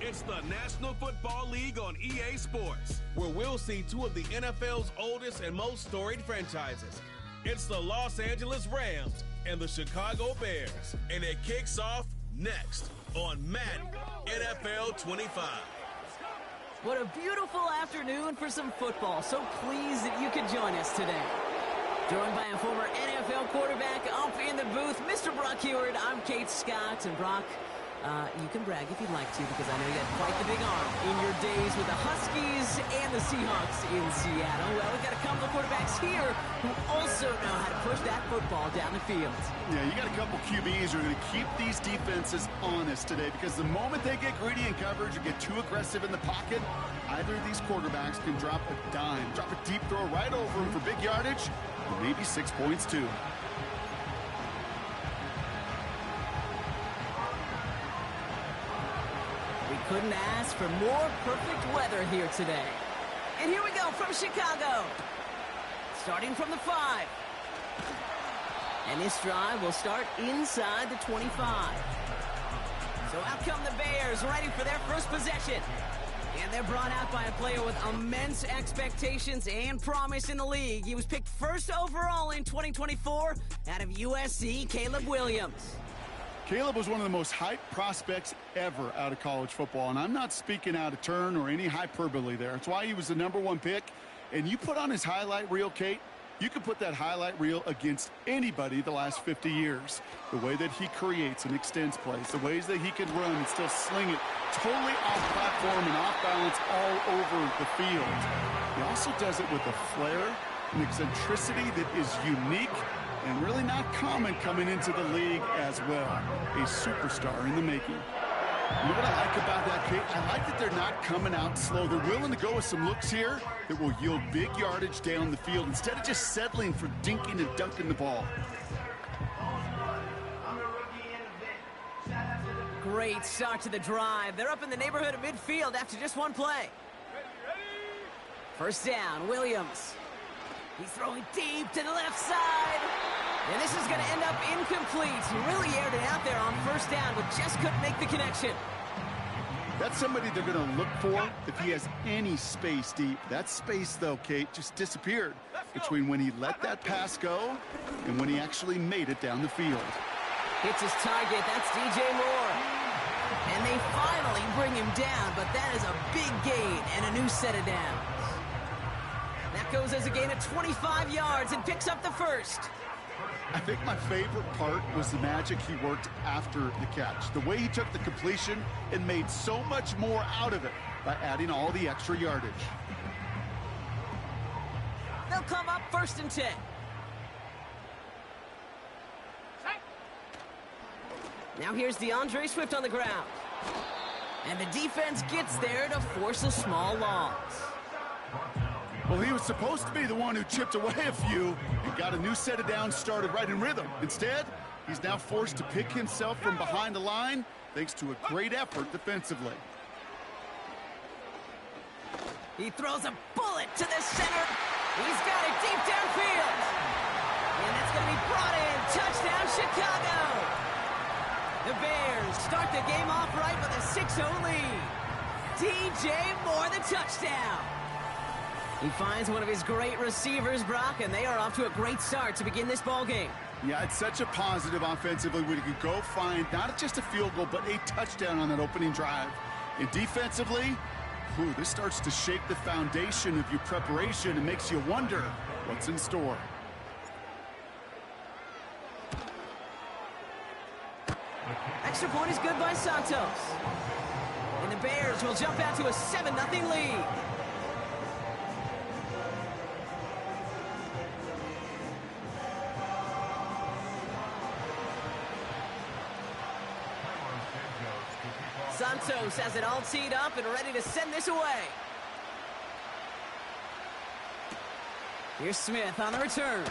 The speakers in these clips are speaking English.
It's the National Football League on EA Sports, where we'll see two of the NFL's oldest and most storied franchises. It's the Los Angeles Rams and the Chicago Bears, and it kicks off next on Madden NFL 25. What a beautiful afternoon for some football. So pleased that you could join us today. Joined by a former NFL quarterback up in the booth, Mr. Brock Heward. I'm Kate Scott, and Brock, you can brag if you'd like to, because I know you had quite the big arm in your days with the Huskies and the Seahawks in Seattle. Well, we've got a couple of quarterbacks here who also know how to push that football down the field. Yeah, you got a couple QBs who are going to keep these defenses honest today, because the moment they get greedy in coverage or get too aggressive in the pocket, either of these quarterbacks can drop a dime, drop a deep throw right over them for big yardage, or maybe 6 points too. We couldn't ask for more perfect weather here today. And here we go from Chicago. Starting from the 5. And this drive will start inside the 25. So out come the Bears, ready for their first possession. And they're brought out by a player with immense expectations and promise in the league. He was picked first overall in 2024 out of USC, Caleb Williams. Caleb was one of the most hyped prospects ever out of college football, and I'm not speaking out of turn or any hyperbole there. It's why he was the #1 pick. And you put on his highlight reel, Kate, you can put that highlight reel against anybody the last 50 years. The way that he creates and extends plays, the ways that he can run and still sling it totally off platform and off balance all over the field. He also does it with a flair and eccentricity that is unique and really not common coming into the league as well. A superstar in the making. You know what I like about that, Kate? I like that they're not coming out slow. They're willing to go with some looks here that will yield big yardage down the field instead of just settling for dinking and dunking the ball. Great start to the drive. They're up in the neighborhood of midfield after just one play. First down, Williams. He's throwing deep to the left side. And this is going to end up incomplete. He really aired it out there on first down, but just couldn't make the connection. That's somebody they're going to look for if he has any space deep. That space, though, Kate, just disappeared between when he let that pass go and when he actually made it down the field. Hits his target. That's DJ Moore. And they finally bring him down, but that is a big gain and a new set of downs. That goes as a gain of 25 yards and picks up the first. I think my favorite part was the magic he worked after the catch. The way he took the completion and made so much more out of it by adding all the extra yardage. They'll come up 1st and 10. Now here's DeAndre Swift on the ground. And the defense gets there to force a small loss. Well, he was supposed to be the one who chipped away a few and got a new set of downs started right in rhythm. Instead, he's now forced to pick himself from behind the line thanks to a great effort defensively. He throws a bullet to the center. He's got it deep downfield. And that's going to be brought in. Touchdown, Chicago. The Bears start the game off right with a 6-0 lead. DJ Moore, the touchdown. He finds one of his great receivers, Brock, and they are off to a great start to begin this ball game. Yeah, it's such a positive offensively when you could go find not just a field goal, but a touchdown on that opening drive. And defensively, this starts to shake the foundation of your preparation and makes you wonder what's in store. Extra point is good by Santos. And the Bears will jump out to a 7-0 lead. Santos has it all teed up and ready to send this away. Here's Smith on the return.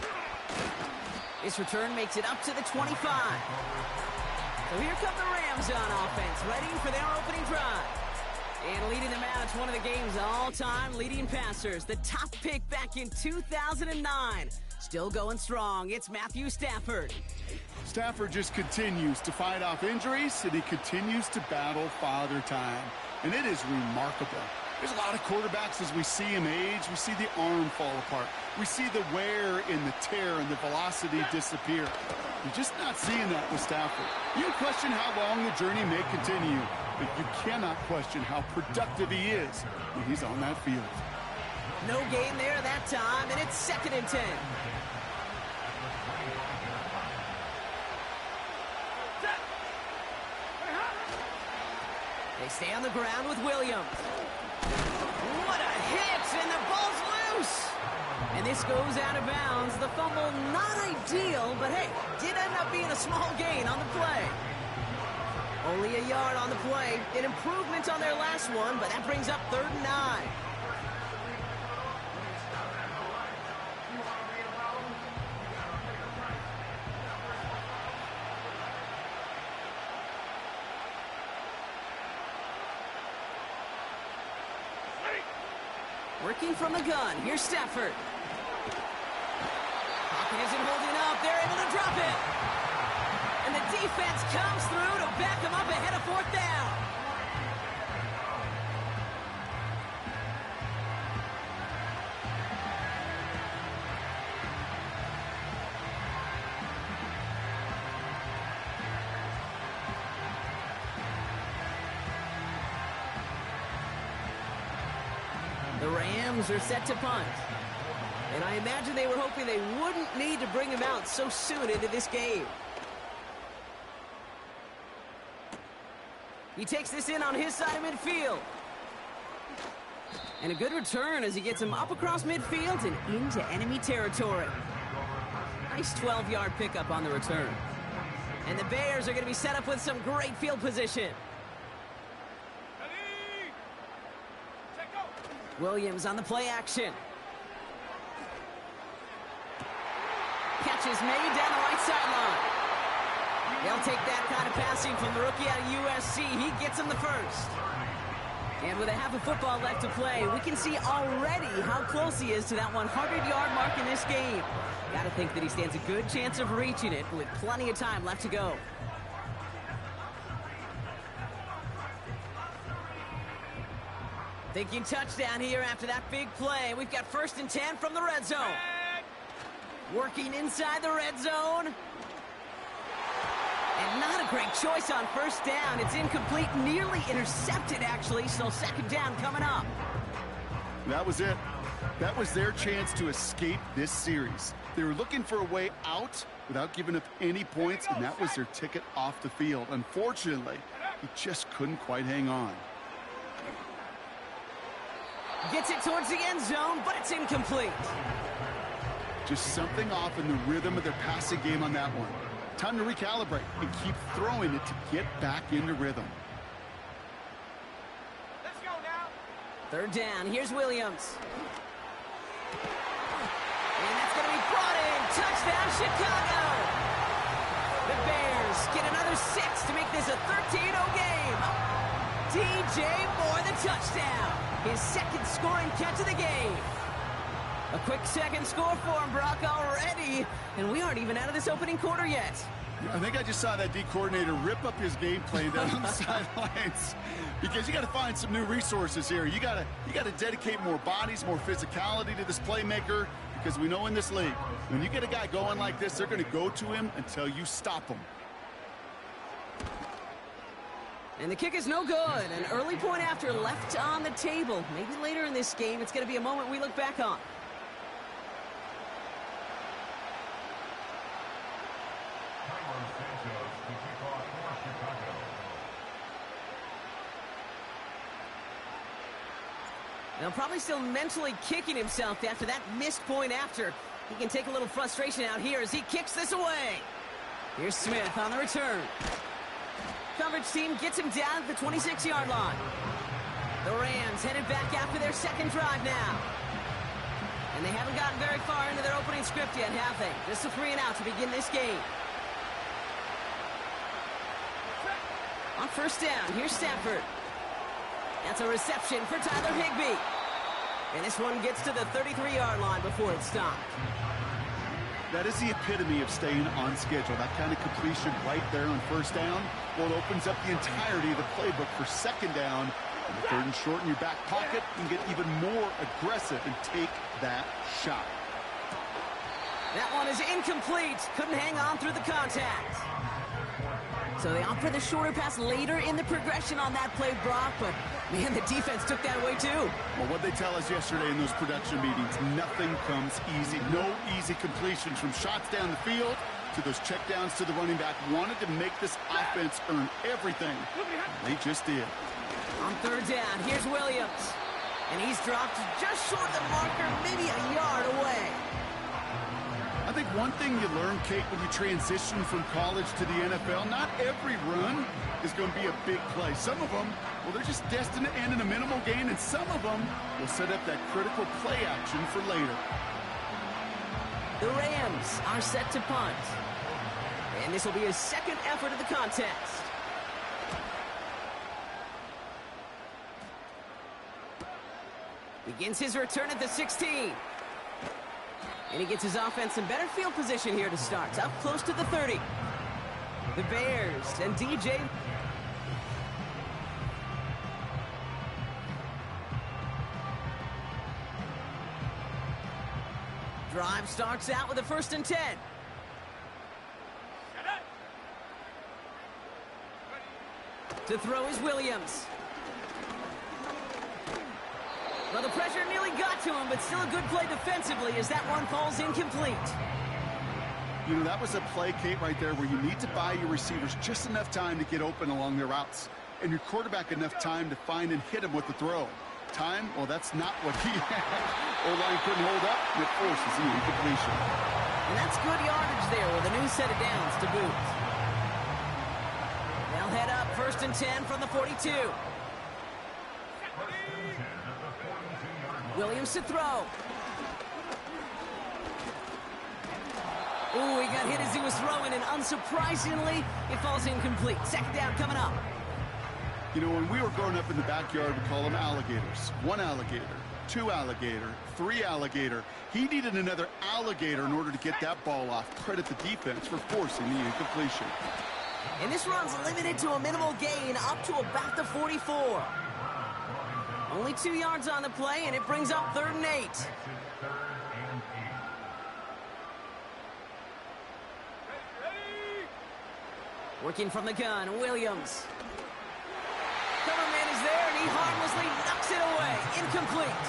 This return makes it up to the 25. So here come the Rams on offense, ready for their opening drive. And leading them out, it's one of the game's all-time leading passers. The top pick back in 2009. Still going strong. It's Matthew Stafford. Stafford just continues to fight off injuries, and he continues to battle father time. and it is remarkable. There's a lot of quarterbacks as we see him age, we see the arm fall apart. We see the wear and the tear and the velocity disappear. You're just not seeing that with Stafford. You can question how long the journey may continue, but you cannot question how productive he is when he's on that field. No gain there that time, and it's 2nd and 10. They stay on the ground with Williams. What a hit, and the ball's loose. And this goes out of bounds. The fumble, not ideal, but hey, did end up being a small gain on the play. Only a yard on the play. An improvement on their last one, but that brings up 3rd and 9. Working from the gun. Here's Stafford. Pocket isn't holding up. They're able to drop it. And the defense comes through to back them up ahead of 4th down. The Rams are set to punt. And I imagine they were hoping they wouldn't need to bring him out so soon into this game. He takes this in on his side of midfield. And a good return as he gets him up across midfield and into enemy territory. Nice 12-yard pickup on the return. And the Bears are going to be set up with some great field position. Williams on the play action. Catch is made down the right sideline. They'll take that kind of passing from the rookie out of USC. He gets him the first. And with a half of football left to play, we can see already how close he is to that 100-yard mark in this game. Got to think that he stands a good chance of reaching it with plenty of time left to go. Thinking touchdown here after that big play. We've got 1st and 10 from the red zone. Working inside the red zone. And not a great choice on 1st down. It's incomplete, nearly intercepted actually, so 2nd down coming up. That was it. That was their chance to escape this series. They were looking for a way out without giving up any points, and that was their ticket off the field. Unfortunately, he just couldn't quite hang on. Gets it towards the end zone, but it's incomplete. Just something off in the rhythm of their passing game on that one. Time to recalibrate and keep throwing it to get back into rhythm. Let's go now. 3rd down. Here's Williams. And that's going to be brought in. Touchdown, Chicago. The Bears get another 6 to make this a 13-0 game. DJ Moore, the touchdown. His 2nd scoring catch of the game. A quick 2nd score for him, Brock, already. And we aren't even out of this opening quarter yet. I think I just saw that D coordinator rip up his game plan down on the sidelines, because you got to find some new resources here. You got to dedicate more bodies, more physicality to this playmaker, because we know in this league, when you get a guy going like this, they're going to go to him until you stop him. And the kick is no good. An early point after left on the table. Maybe later in this game, it's going to be a moment we look back on. Now probably still mentally kicking himself after that missed point after. He can take a little frustration out here as he kicks this away. Here's Smith on the return. Coverage team gets him down at the 26-yard line. The Rams headed back after their 2nd drive now. And they haven't gotten very far into their opening script yet, have they? Just a 3-and-out to begin this game. On 1st down, here's Stafford. That's a reception for Tyler Higbee. And this one gets to the 33-yard line before it's stopped. That is the epitome of staying on schedule. That kind of completion right there on 1st down. Well, it opens up the entirety of the playbook for 2nd down. Third and short in your back pocket, you can get even more aggressive and take that shot. That one is incomplete. Couldn't hang on through the contact. So they opt for the shorter pass later in the progression on that play, Brock, but man, the defense took that away too. Well, what they tell us yesterday in those production meetings, nothing comes easy. No easy completions from shots down the field to those checkdowns to the running back. Wanted to make this offense earn everything. They just did. On third down, here's Williams. And he's dropped just short of the marker, maybe a yard away. I think one thing you learn, Kate, when you transition from college to the NFL, not every run is going to be a big play. Some of them, well, they're just destined to end in a minimal gain, and some of them will set up that critical play action for later. The Rams are set to punt. And this will be his second effort of the contest. Begins his return at the 16. And he gets his offense in better field position here to start. Up close to the 30. The Bears and DJ. Drive starts out with a 1st and 10. To throw is Williams. Well, the pressure nearly got to him, but still a good play defensively as that one falls incomplete. You know, that was a play, Kate, right there where you need to buy your receivers just enough time to get open along their routes, and your quarterback enough time to find and hit him with the throw. Time, well, that's not what he had. O-line couldn't hold up, and it forces the incompletion. And that's good yardage there with a new set of downs to boot. They'll head up 1st and 10 from the 42. Williams to throw. Ooh, he got hit as he was throwing, and unsurprisingly, it falls incomplete. 2nd down coming up. You know, when we were growing up in the backyard, we call them alligators. 1 alligator, 2 alligator, 3 alligator. He needed another alligator in order to get that ball off. Credit the defense for forcing the incompletion. And this run's limited to a minimal gain up to about the 44. Only 2 yards on the play, and it brings up 3rd and 8. Working from the gun, Williams. Cover man is there, and he harmlessly knocks it away. Incomplete.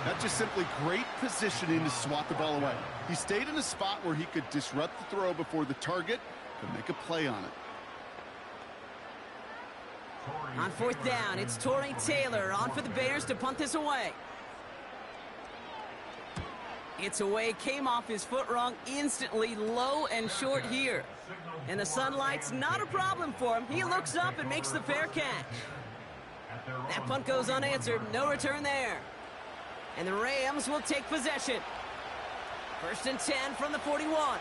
That's just simply great positioning to swat the ball away. He stayed in a spot where he could disrupt the throw before the target could make a play on it. On 4th down, it's Torrey Taylor on for the Bears to punt this away. It's away, came off his foot wrong instantly, low and short here. And the sunlight's not a problem for him. He looks up and makes the fair catch. That punt goes unanswered, no return there. And the Rams will take possession. 1st and 10 from the 41.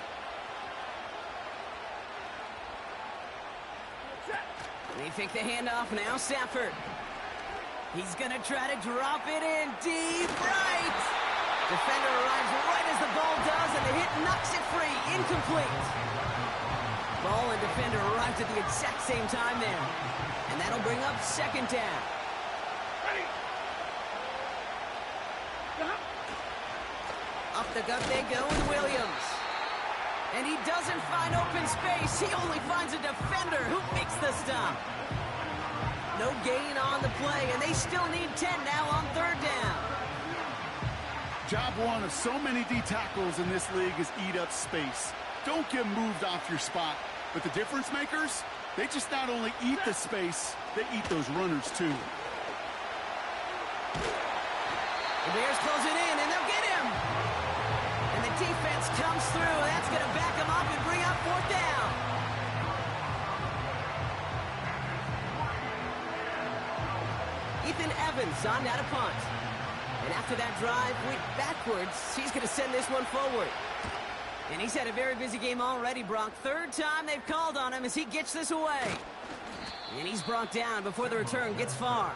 They fake the handoff now, Stafford. He's going to try to drop it in deep right. Defender arrives right as the ball does, and the hit knocks it free. Incomplete. Ball and defender arrived at the exact same time there. And that'll bring up 2nd down. Up the gut they go with Williams. And he doesn't find open space. He only finds a defender who makes the stop. No gain on the play, and they still need 10 now on 3rd down. Job one of so many D tackles in this league is eat up space. Don't get moved off your spot. But the difference makers, they just not only eat the space, they eat those runners too. The Bears close it in, and they'll get him. And the defense comes through. That's going to back him up and bring up 4th down. Ethan Evans on down to punt. And after that drive went backwards, he's going to send this one forward. And he's had a very busy game already, Brock. 3rd time they've called on him as he gets this away. And he's brought down before the return gets far.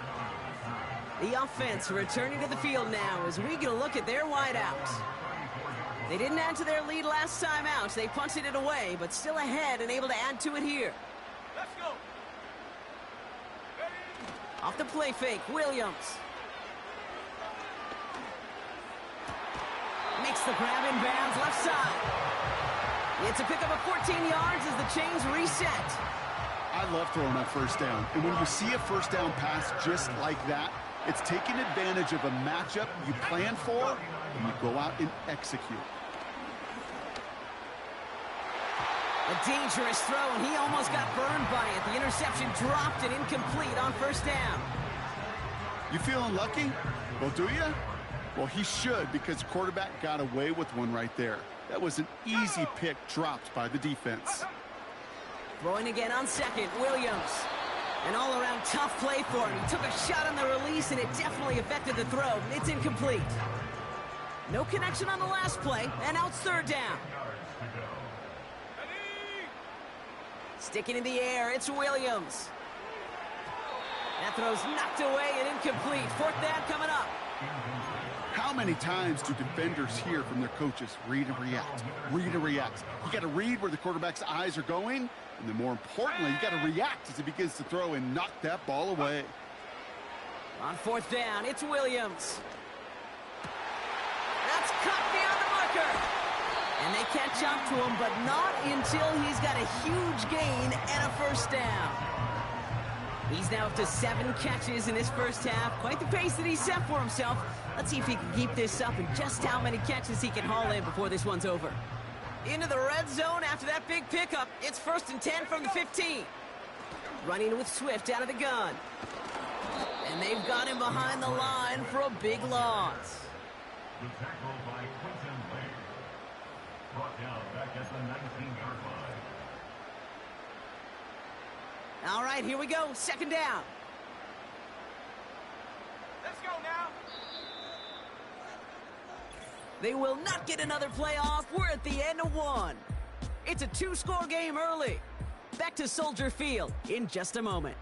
The offense returning to the field now as we get a look at their wideouts. They didn't add to their lead last time out. They punted it away, but still ahead and able to add to it here. Let's go. Off the play fake, Williams. Makes the grab in bounds, left side. It's a pickup of 14 yards as the chains reset. I love throwing on first down. And when you see a first down pass just like that, it's taking advantage of a matchup you plan for, and you go out and execute. A dangerous throw, and he almost got burned by it. The interception dropped and incomplete on first down. You feeling lucky? Well, do you? Well, he should, because the quarterback got away with one right there. That was an easy pick dropped by the defense. Throwing again on second, Williams. An all-around tough play for him. He took a shot on the release, and it definitely affected the throw. It's incomplete. No connection on the last play, and now it's third down. Sticking in the air, it's Williams. That throw's knocked away and incomplete. Fourth down coming up. How many times do defenders hear from their coaches, read and react, read and react? You got to read where the quarterback's eyes are going, and then more importantly, you got to react as he begins to throw and knock that ball away. On fourth down, it's Williams. That's cut beyond the marker. And they catch up to him, but not until he's got a huge gain and a first down. He's now up to 7 catches in his first half. Quite the pace that he set for himself. Let's see if he can keep this up and just how many catches he can haul in before this one's over. Into the red zone after that big pickup. It's 1st and 10 from the 15. Running with Swift out of the gun. And they've got him behind the line for a big loss. The tackle by Quentin Baker. Brought down back at the 19-yard line. All right, here we go. Second down. Let's go now. They will not get another play off. We're at the end of one. It's a 2-score game early. Back to Soldier Field in just a moment.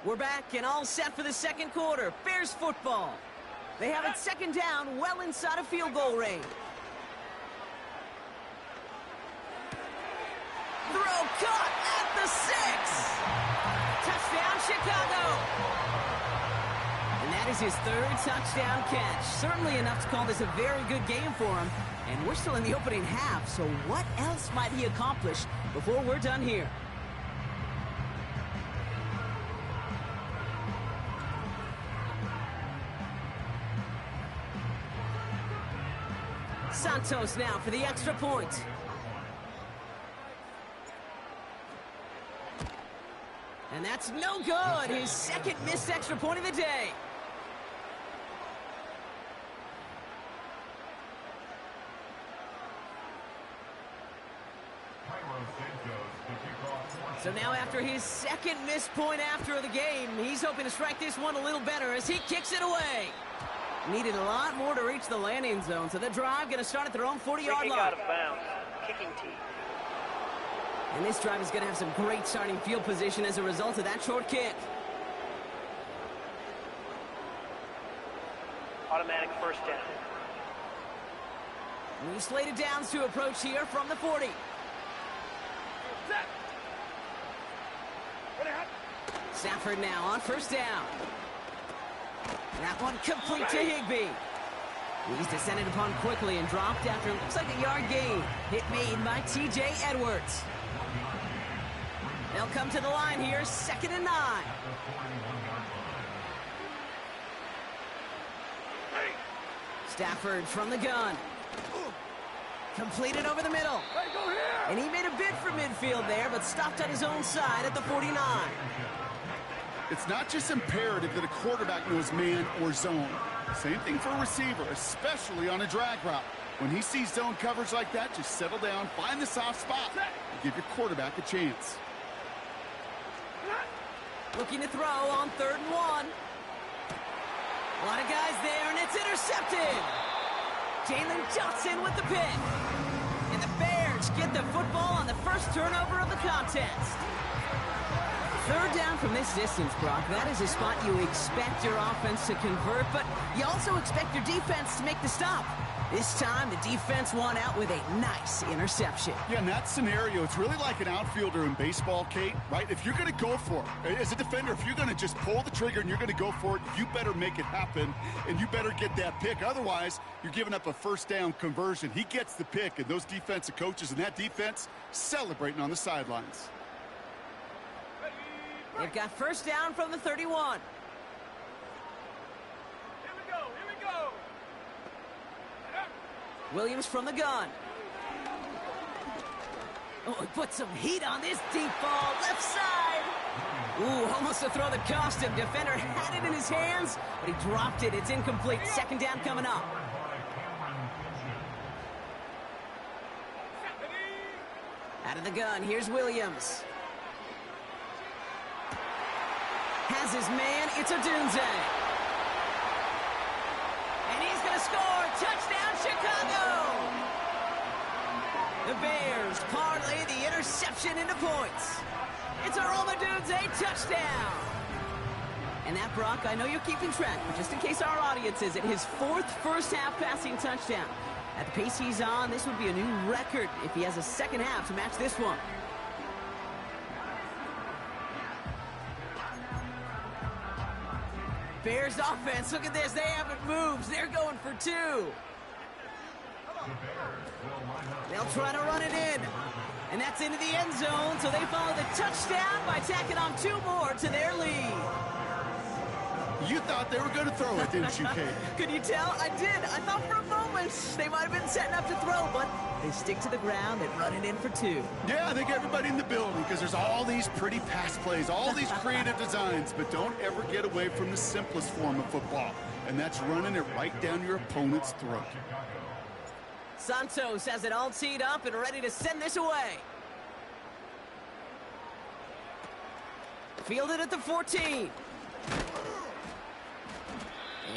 We're back and all set for the second quarter. Bears football. They have it second down, well inside of field goal range. Throw caught at the 6. Touchdown, Chicago. And that is his 3rd touchdown catch. Certainly enough to call this a very good game for him. And we're still in the opening half, so what else might he accomplish before we're done here? Santos now for the extra point. And that's no good. His 2nd missed extra point of the day. So now after his 2nd missed point after the game, he's hoping to strike this one a little better as he kicks it away. Needed a lot more to reach the landing zone, so the drive going to start at their own 40-yard line. Out of bounds. Kicking team. And this drive is going to have some great starting field position as a result of that short kick. Automatic first down. New slated downs to approach here from the 40. Stafford now on first down. That one complete to Higbee. He's descended upon quickly and dropped after it looks like a yard gain. Hit made by T.J. Edwards. They'll come to the line here, 2nd and 9. Stafford from the gun. Completed over the middle. And he made a bid for midfield there, but stopped on his own side at the 49. It's not just imperative that a quarterback knows man or zone. Same thing for a receiver, especially on a drag route. When he sees zone coverage like that, just settle down, find the soft spot, and give your quarterback a chance. Looking to throw on 3rd and 1. A lot of guys there, and it's intercepted. Jalen Johnson with the pick. And the Bears get the football on the first turnover of the contest. 3rd down from this distance, Brock. That is a spot you expect your offense to convert, but you also expect your defense to make the stop. This time, the defense won out with a nice interception. Yeah, in that scenario, it's really like an outfielder in baseball, Kate, right? If you're going to go for it, as a defender, if you're going to just pull the trigger and you're going to go for it, you better make it happen, and you better get that pick. Otherwise, you're giving up a first down conversion. He gets the pick, and those defensive coaches and that defense celebrating on the sidelines. They've got 1st down from the 31. Here we go. Williams from the gun. Oh, he put some heat on this deep ball. Left side. Ooh, almost to throw the cost him. Defender had it in his hands, but he dropped it. It's incomplete. 2nd down coming up. Out of the gun, here's Williams. Has his man, it's Odunze. And he's going to score. Touchdown, Chicago! The Bears parlay the interception into points. It's a Rome Odunze touchdown. And that, Brock, I know you're keeping track, but just in case our audience isn't, his 4th first-half passing touchdown. At the pace he's on, this would be a new record if he has a second half to match this one. Bears offense, look at this, they haven't moved. They're going for 2. They'll try to run it in. And that's into the end zone, so they follow the touchdown by tacking on 2 more to their lead. You thought they were going to throw it, didn't you, Kate? Could you tell? I did. I thought for a moment they might have been setting up to throw, but they stick to the ground and run it in for 2. Yeah, I think everybody in the building, because there's all these pretty pass plays, all these creative designs, but don't ever get away from the simplest form of football, and that's running it right down your opponent's throat. Santos has it all teed up and ready to send this away. Fielded at the 14.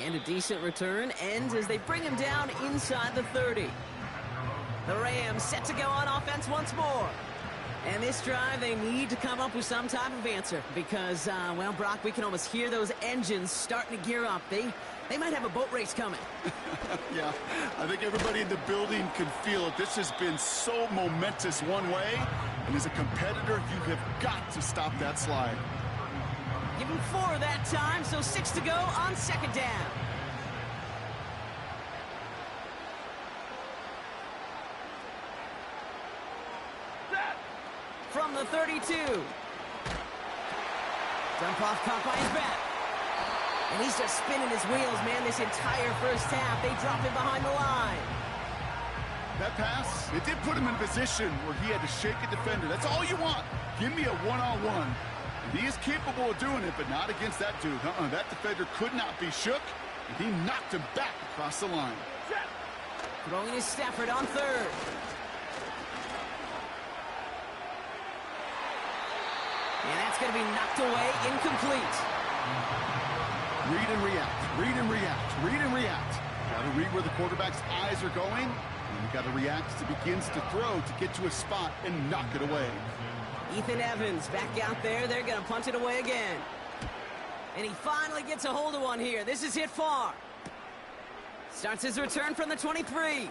And a decent return ends as they bring him down inside the 30. The Rams set to go on offense once more. And this drive, they need to come up with some type of answer because, well, Brock, we can almost hear those engines starting to gear up. They might have a boat race coming. Yeah, I think everybody in the building can feel it. This has been so momentous one way, and as a competitor, you have got to stop that slide. Give him 4 that time, so 6 to go on 2nd down. From the 32. Dump off caught by his back. And he's just spinning his wheels, man, this entire first half. They drop him behind the line. That pass, it did put him in a position where he had to shake a defender. That's all you want. Give me a one-on-one. He is capable of doing it, but not against that dude. That defender could not be shook, and he knocked him back across the line. Throwing his Stafford on 3rd. And that's going to be knocked away, incomplete. Read and react, read and react, read and react. Got to read where the quarterback's eyes are going, and you got to react as he begins to throw to get to a spot and knock it away. Ethan Evans back out there. They're going to punt it away again. And he finally gets a hold of one here. This is hit far. Starts his return from the 23.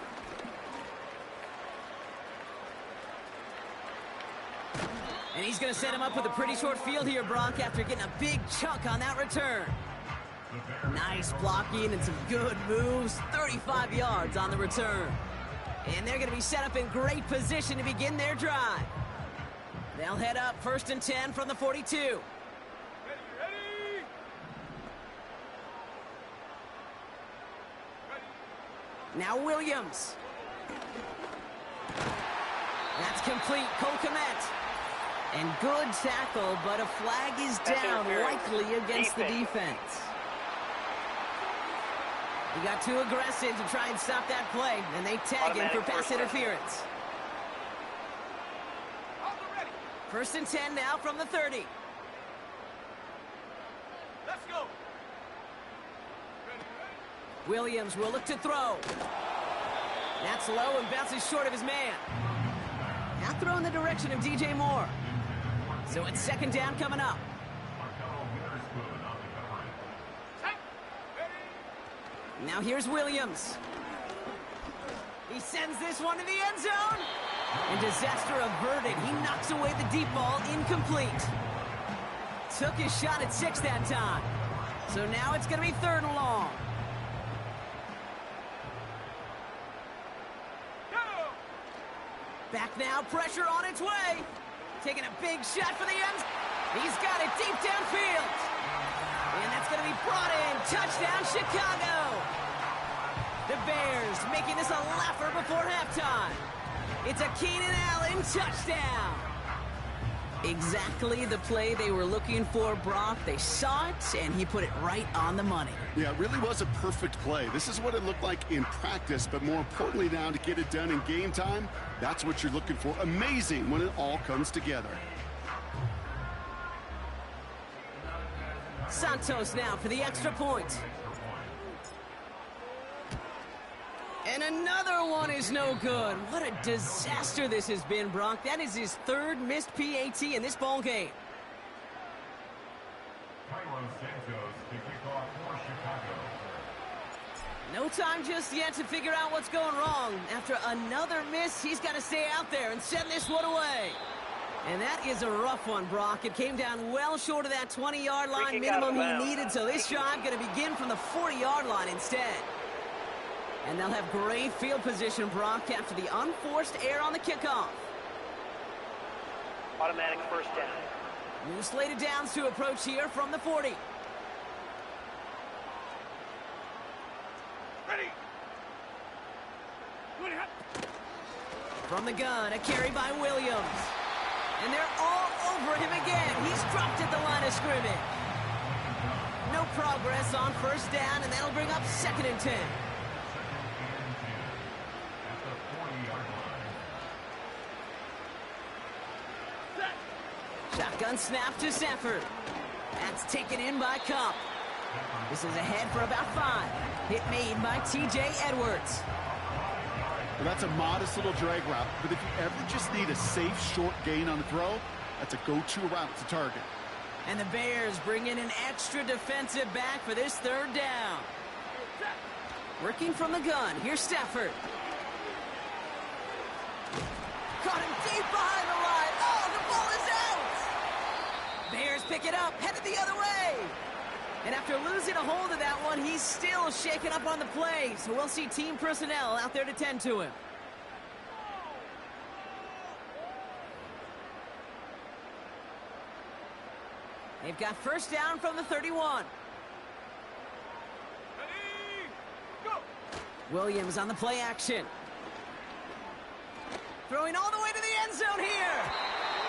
And he's going to set him up with a pretty short field here, Brock, after getting a big chunk on that return. Nice blocking and some good moves. 35 yards on the return. And they're going to be set up in great position to begin their drive. They'll head up 1st and 10 from the 42. Ready. Now Williams. That's complete. Cole Kmet. And good tackle, but a flag is down, likely against the defense. He got too aggressive to try and stop that play, and they tag him for pass interference. First and 10 now from the 30. Let's go. Williams will look to throw. That's low and bounces short of his man. Now throw in the direction of DJ Moore. So it's second down coming up. Now here's Williams. He sends this one to the end zone. And disaster averted. He knocks away the deep ball, incomplete. Took his shot at 6 that time. So now it's going to be 3rd and long. Back now, pressure on its way. Taking a big shot for the end. He's got it deep downfield. And that's going to be brought in. Touchdown, Chicago. The Bears making this a laugher before halftime. It's a Keenan Allen touchdown. Exactly the play they were looking for, Brock. They saw it, and he put it right on the money. Yeah, it really was a perfect play. This is what it looked like in practice, but more importantly now to get it done in game time, that's what you're looking for. Amazing when it all comes together. Santos now for the extra point. And another one is no good. What a disaster this has been, Brock. That is his 3rd missed PAT in this ball game. No time just yet to figure out what's going wrong. After another miss, he's got to stay out there and send this one away. And that is a rough one, Brock. It came down well short of that 20-yard line minimum he needed, so this drive going to begin from the 40-yard line instead. And they'll have great field position, Brock, after the unforced error on the kickoff. Automatic first down. New slated downs to approach here from the 40. Ready. From the gun, a carry by Williams. And they're all over him again. He's dropped at the line of scrimmage. No progress on first down, and that'll bring up 2nd and 10. Shotgun snap to Stafford. That's taken in by Cup. This is ahead for about 5. Hit made by TJ Edwards. Well, that's a modest little drag route, but if you ever just need a safe, short gain on the throw, that's a go-to route to target. And the Bears bring in an extra defensive back for this 3rd down. Working from the gun, here's Stafford. Caught him deep behind the line. Oh, the ball is out! Bears pick it up, headed the other way. And after losing a hold of that one, he's still shaking up on the play. So we'll see team personnel out there to tend to him. They've got first down from the 31. Ready. Go. Williams on the play action. Throwing all the way to the end zone here.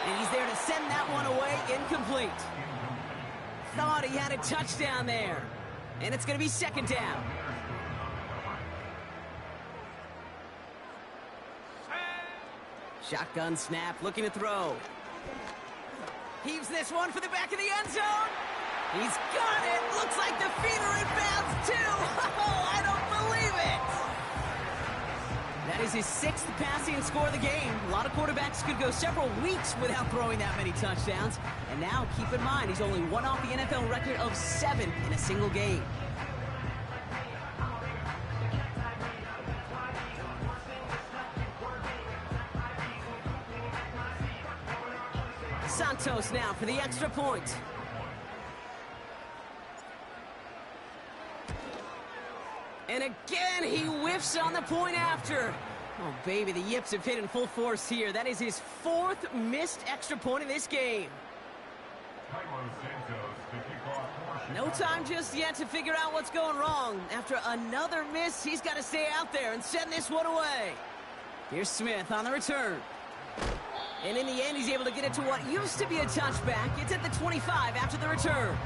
And he's there to send that one away, incomplete. Thought he had a touchdown there. And it's going to be 2nd down. Shotgun snap, looking to throw. Heaves this one for the back of the end zone. He's got it. Looks like the feet are in bounds, too. Oh, I don't believe it. That is his 6th passing score of the game. A lot of quarterbacks could go several weeks without throwing that many touchdowns. And now, keep in mind, he's only one off the NFL record of 7 in a single game. Santos now for the extra point. And again, he whiffs on the point after. Oh, baby, the yips have hit in full force here. That is his 4th missed extra point in this game. No time just yet to figure out what's going wrong. After another miss, he's got to stay out there and send this one away. Here's Smith on the return. And in the end, he's able to get it to what used to be a touchback. It's at the 25 after the return.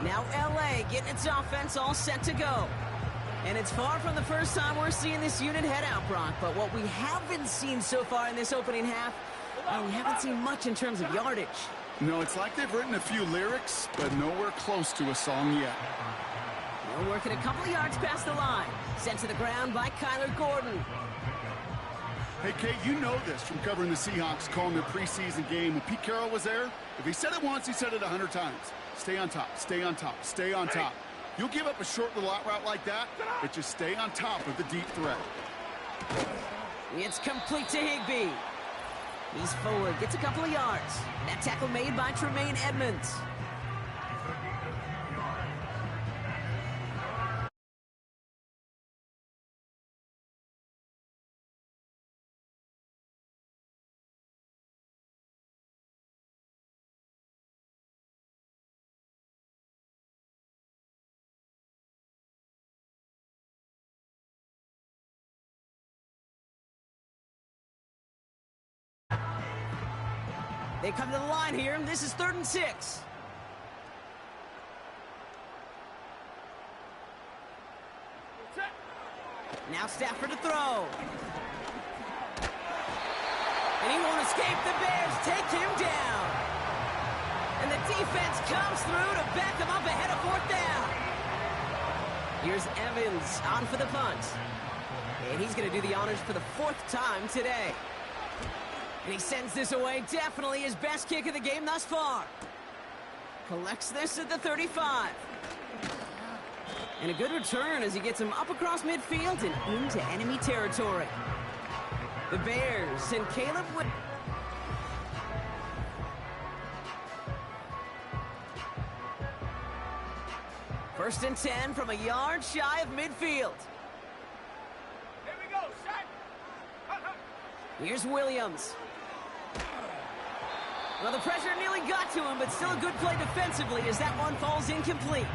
Now LA getting its offense all set to go. And it's far from the first time we're seeing this unit head out, Brock. But what we haven't seen so far in this opening half, we haven't seen much in terms of yardage. No, it's like they've written a few lyrics, but nowhere close to a song yet. They're working a couple of yards past the line. Sent to the ground by Kyler Gordon. Hey, Kate, you know this from covering the Seahawks, calling their preseason game. When Pete Carroll was there, if he said it once, he said it 100 times. Stay on top, stay on top, stay on top. You'll give up a short little out route like that, but just stay on top of the deep threat. It's complete to Higbee. He's forward, gets a couple of yards. That tackle made by Tremaine Edmonds. They come to the line here. This is 3rd and 6. Now Stafford to throw. And he won't escape. The Bears take him down. And the defense comes through to back him up ahead of 4th down. Here's Evans on for the punt. And he's going to do the honors for the 4th time today. And he sends this away. Definitely his best kick of the game thus far. Collects this at the 35. And a good return as he gets him up across midfield and into enemy territory. The Bears and Caleb Wood. First and 10 from a yard shy of midfield. Here we go, set. Here's Williams. Well, the pressure nearly got to him, but still a good play defensively as that one falls incomplete.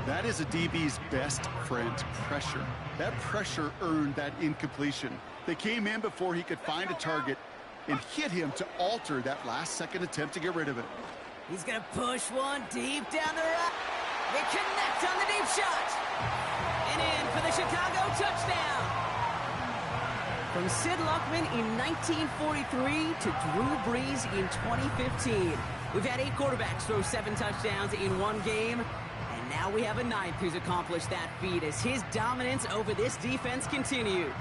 That is a DB's best friend, pressure. That pressure earned that incompletion. They came in before he could find a target and hit him to alter that last-second attempt to get rid of it. He's going to push one deep down the right. They connect on the deep shot. And in for the Chicago touchdown. From Sid Luckman in 1943 to Drew Brees in 2015. We've had 8 quarterbacks throw 7 touchdowns in one game. And now we have a 9th who's accomplished that feat as his dominance over this defense continues.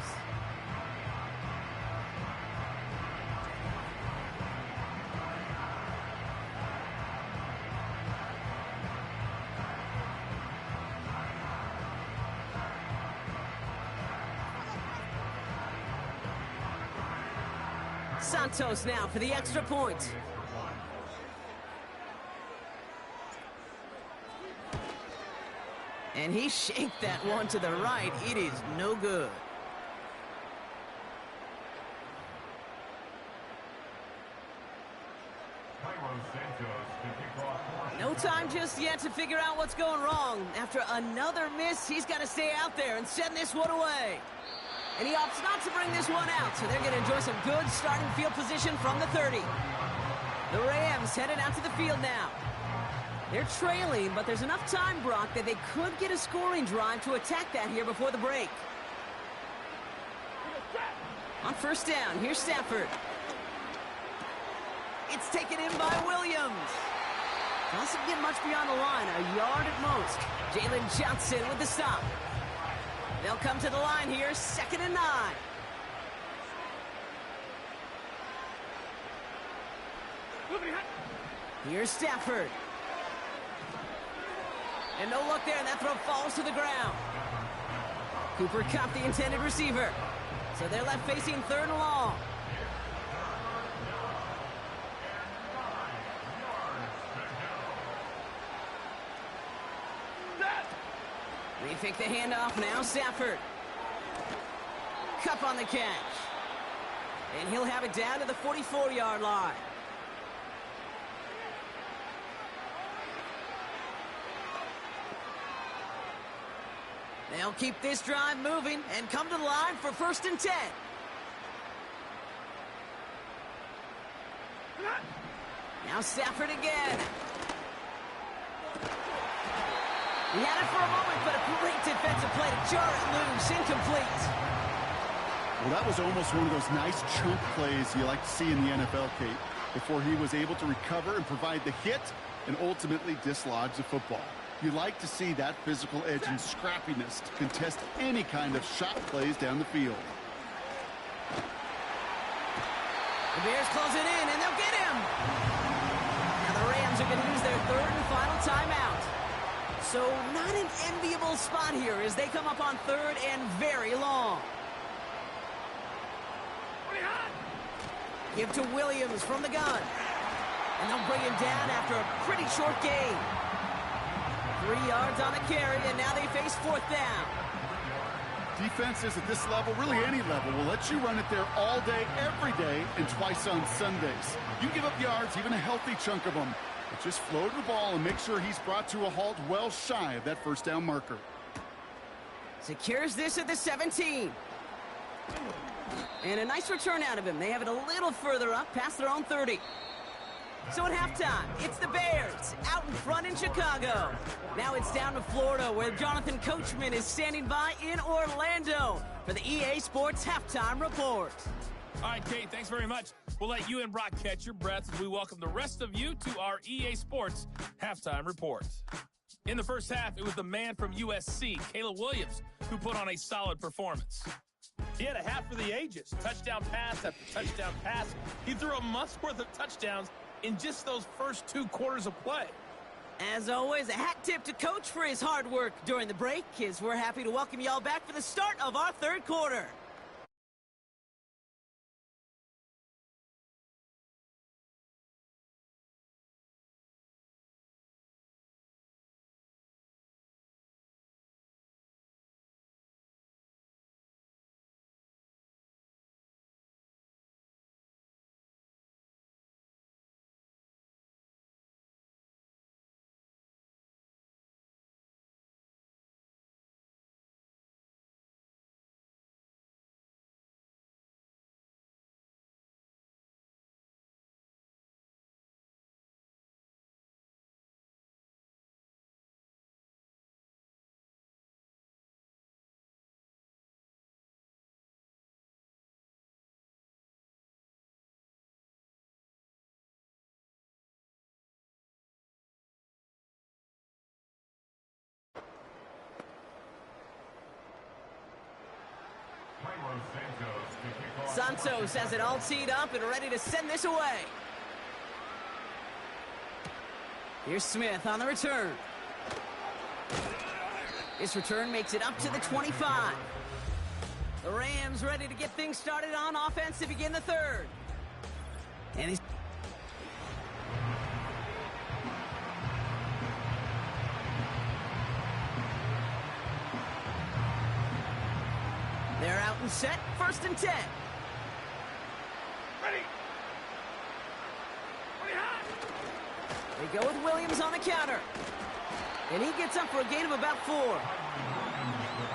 Santos now for the extra point. And he shanked that one to the right. It is no good. No time just yet to figure out what's going wrong. After another miss, he's got to stay out there and send this one away. And he opts not to bring this one out, so they're going to enjoy some good starting field position from the 30. The Rams headed out to the field now. They're trailing, but there's enough time, Brock, that they could get a scoring drive to attack that here before the break. On first down, here's Stafford. It's taken in by Williams. Doesn't get much beyond the line, a yard at most. Jalen Johnson with the stop. They'll come to the line here, 2nd and 9. Here's Stafford. And no look there, and that throw falls to the ground. Cooper Kupp, the intended receiver. So they're left facing 3rd and long. They fake the handoff now, Stafford. Kupp on the catch. And he'll have it down to the 44-yard line. They'll keep this drive moving and come to the line for 1st and 10. Now Stafford again. He had it for a moment, but a great defensive play to jar it loose. Incomplete. Well, that was almost one of those nice chunk plays you like to see in the NFL, Kate, before he was able to recover and provide the hit and ultimately dislodge the football. You like to see that physical edge and scrappiness to contest any kind of shot plays down the field. The Bears close it in, and they'll get him. Now the Rams are going to use their third and final timeout. So not an enviable spot here as they come up on third and very long. Give to Williams from the gun. And they'll bring him down after a pretty short gain. 3 yards on the carry, and now they face fourth down. Defenses at this level, really any level, will let you run it there all day, every day, and twice on Sundays. You give up yards, even a healthy chunk of them. But just float the ball and make sure he's brought to a halt well shy of that first down marker. Secures this at the 17. And a nice return out of him. They have it a little further up, past their own 30. So at halftime, it's the Bears out in front in Chicago. Now it's down to Florida, where Jonathan Coachman is standing by in Orlando for the EA Sports Halftime Report. All right, Kate, thanks very much. We'll let you and Brock catch your breath as we welcome the rest of you to our EA Sports Halftime Report. In the first half, it was the man from USC, Caleb Williams, who put on a solid performance. He had a half for the ages. Touchdown pass after touchdown pass. He threw a month's worth of touchdowns in just those first 2 quarters of play. As always, a hat tip to Coach for his hard work during the break, as we're happy to welcome y'all back for the start of our third quarter. Santos has it all teed up and ready to send this away. Here's Smith on the return. This return makes it up to the 25. The Rams ready to get things started on offense to begin the third. And he's... They're out and set, 1st and 10. Ready. They go with Williams on the counter. And he gets up for a gain of about 4.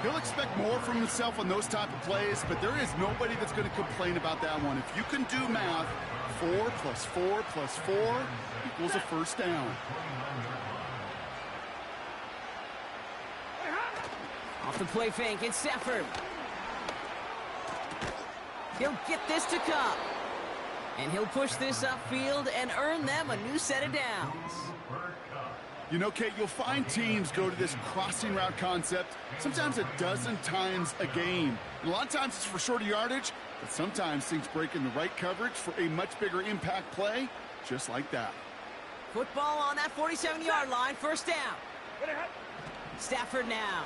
He'll expect more from himself on those type of plays, but there is nobody that's going to complain about that one. If you can do math, 4 plus 4 plus 4 equals a first down. Off the play fake, it's Stafford. He'll get this to Cup. And he'll push this upfield and earn them a new set of downs. You know, Kate, you'll find teams go to this crossing route concept sometimes a dozen times a game. And a lot of times it's for shorter yardage, but sometimes things break in the right coverage for a much bigger impact play, just like that. Football on that 47-yard line, 1st down. Stafford now.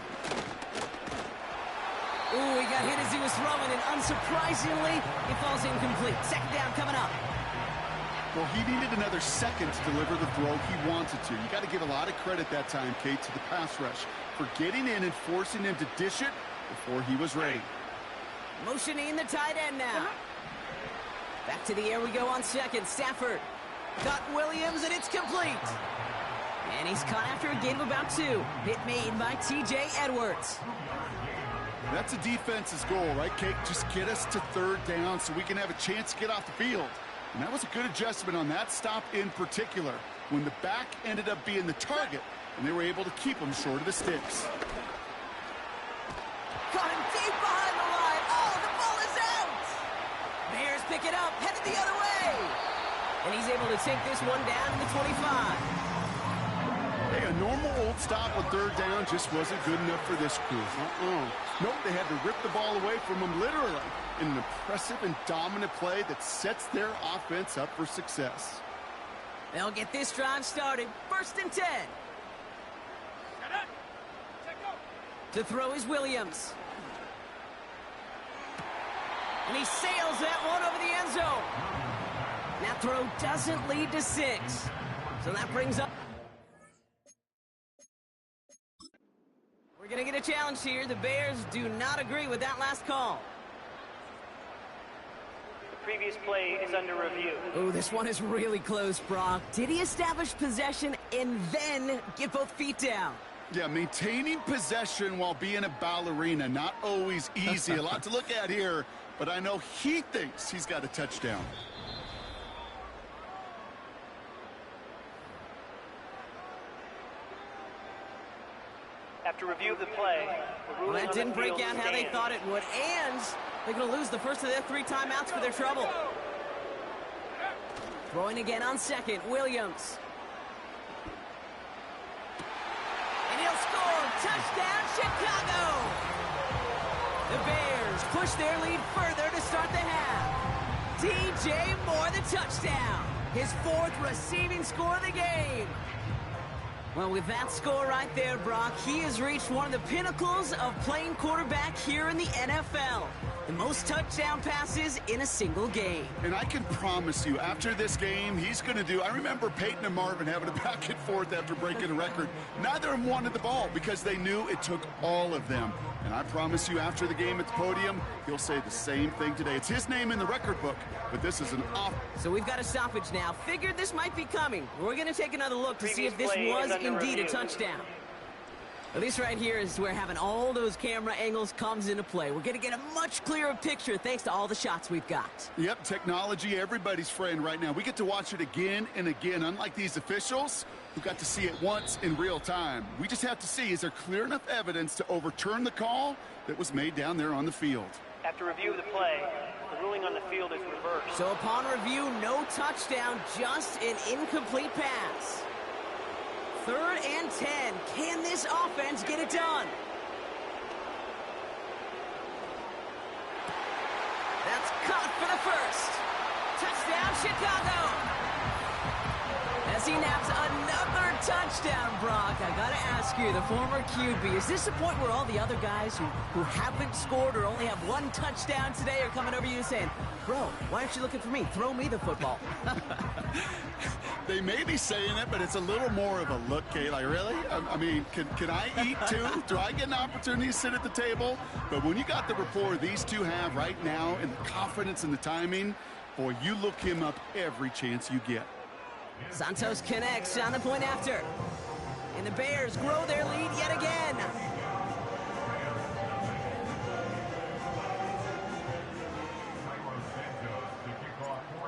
Ooh, he got hit as he was throwing, and unsurprisingly, he falls incomplete. 2nd down coming up. Well, he needed another second to deliver the throw he wanted to. You got to give a lot of credit that time, Kate, to the pass rush for getting in and forcing him to dish it before he was ready. Motioning the tight end now. Back to the air we go on 2nd. Stafford got Williams, and it's complete. And he's caught after a gain of about 2. Hit made by T.J. Edwards. That's a defense's goal, right, Kate? Just get us to 3rd down so we can have a chance to get off the field. And that was a good adjustment on that stop in particular. When the back ended up being the target, and they were able to keep him short of the sticks. Got him deep behind the line. Oh, the ball is out. Bears pick it up, headed the other way. And he's able to take this one down to the 25. Hey, a normal old stop on third down just wasn't good enough for this crew. Nope, they had to rip the ball away from him literally in an impressive and dominant play that sets their offense up for success. They'll get this drive started. 1st and 10. To throw is Williams. And he sails that one over the end zone. That throw doesn't lead to 6. So that brings up... We're going to get a challenge here. The Bears do not agree with that last call. The previous play is under review. Oh, this one is really close, Brock. Did he establish possession and then get both feet down? Yeah, maintaining possession while being a ballerina, not always easy. A lot to look at here, but I know he thinks he's got a touchdown. After review of the play, the ruling Well, that didn't break out how they thought it would, and they're going to lose the first of their 3 timeouts for their trouble. Throwing again on 2nd, Williams. And he'll score. Touchdown, Chicago! The Bears push their lead further to start the half. DJ Moore, the touchdown. His 4th receiving score of the game. Well, with that score right there, Brock, he has reached one of the pinnacles of playing quarterback here in the NFL. The most touchdown passes in a single game. And I can promise you, after this game, he's going to do... I remember Peyton and Marvin having a back and forth after breaking a record. Neither of them wanted the ball because they knew it took all of them. And I promise you, after the game at the podium, he'll say the same thing today. It's his name in the record book, but this is an off... So we've got a stoppage now. Figured this might be coming. We're going to take another look to see if this was indeed a touchdown. At least right here is where having all those camera angles comes into play. We're going to get a much clearer picture thanks to all the shots we've got. Yep, technology, everybody's friend right now. We get to watch it again and again, unlike these officials who got to see it once in real time. We just have to see, is there clear enough evidence to overturn the call that was made down there on the field? After review of the play, the ruling on the field is reversed. So upon review, no touchdown, just an incomplete pass. 3rd and 10. Can this offense get it done? That's caught for the 1st. Touchdown, Chicago. As he naps another touchdown, Brock. I got to ask you, the former QB, is this the point where all the other guys who haven't scored or only have 1 touchdown today are coming over you saying, bro, why aren't you looking for me? Throw me the football. They may be saying it, but it's a little more of a look, Kate. Like, really? I mean, can I eat too? Do I get an opportunity to sit at the table? But when you got the rapport these two have right now and the confidence and the timing, boy, you look him up every chance you get. Santos connects on the point after. And the Bears grow their lead yet again.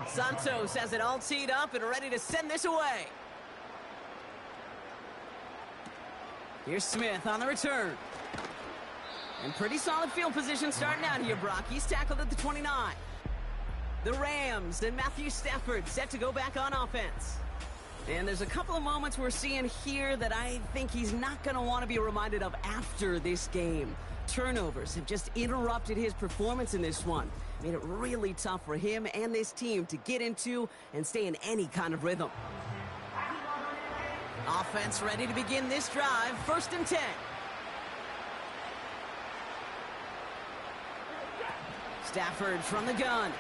Santos has it all teed up and ready to send this away. Here's Smith on the return. And pretty solid field position starting out here, Brock. He's tackled at the 29. The Rams and Matthew Stafford set to go back on offense. And there's a couple of moments we're seeing here that I think he's not going to want to be reminded of after this game. Turnovers have just interrupted his performance in this one. Made it really tough for him and this team to get into and stay in any kind of rhythm. Offense ready to begin this drive. 1st and 10. Stafford from the gun.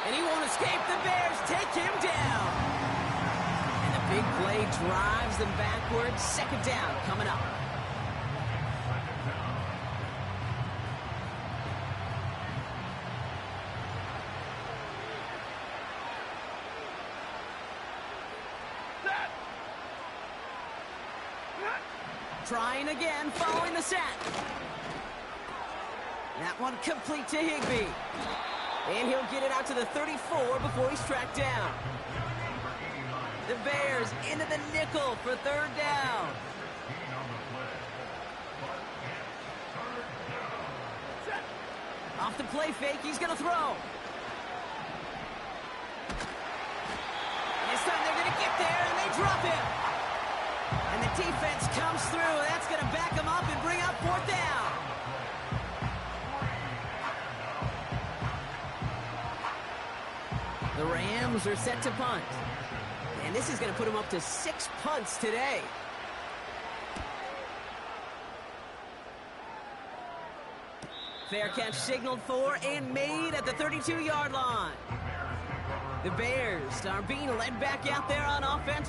And he won't escape. The Bears take him down. And the big play drives them backwards. 2nd down coming up. Trying again, following the sack. That one complete to Higbee. And he'll get it out to the 34 before he's tracked down. The Bears into the nickel for third down. Off the play fake, he's going to throw. This time they're going to get there, and they drop him. And the defense comes through. That's going to back him up and bring up fourth down. The Rams are set to punt. And this is going to put them up to 6 punts today. Fair catch signaled for and made at the 32-yard line. The Bears are being led back out there on offense.